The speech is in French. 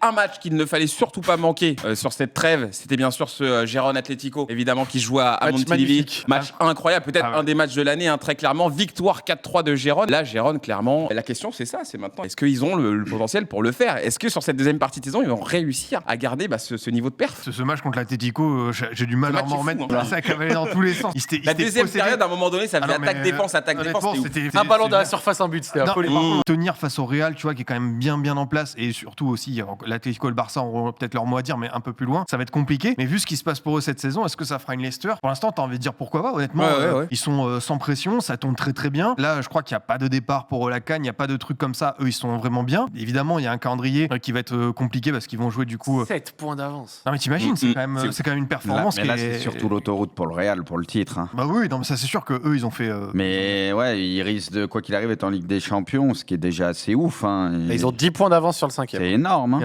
un match qu'il ne fallait surtout pas manquer sur cette trêve, c'était bien sûr ce Gérone Atlético, évidemment, qui joue à Montilivi. Match incroyable, peut-être un des matchs de l'année, très clairement. Victoire 4-3 de Gérone. Là, Gérone, clairement, la question c'est ça, c'est maintenant. Est-ce qu'ils ont le potentiel pour le faire? Est-ce que sur cette deuxième partie de saison, ils vont réussir à garder ce niveau de perf? Ce match contre l'Atlético, j'ai du mal à m'en remettre. Ça a cavalé dans tous les sens. La deuxième période, à un moment donné, ça faisait attaque-défense. C'était un ballon dans la surface, un but. C'était un peu tenir face au Real, tu vois, qui est quand même bien en place, et surtout aussi l'Atlético et le Barça auront peut-être leur mot à dire, mais un peu plus loin, ça va être compliqué. Mais vu ce qui se passe pour eux cette saison, est-ce que ça fera une Leicester? Pour l'instant, t'as envie de dire pourquoi pas, honnêtement. Ils sont sans pression, ça tourne très bien. Là, je crois qu'il n'y a pas de départ pour la CAN, il n'y a pas de trucs comme ça. Eux, ils sont vraiment bien. Évidemment, il y a un calendrier qui va être compliqué parce qu'ils vont jouer du coup 7 points d'avance. Non mais t'imagines, c'est quand même une performance. Mais là, c'est surtout l'autoroute pour le Real, pour le titre. Bah oui, non, mais ça c'est sûr que eux ils ont fait. Mais ouais, ils risquent de, quoi qu'il arrive, être en Ligue des Champions, ce qui est déjà assez ouf. Ils ont 10 points d'avance sur le 5e. C'est énorme.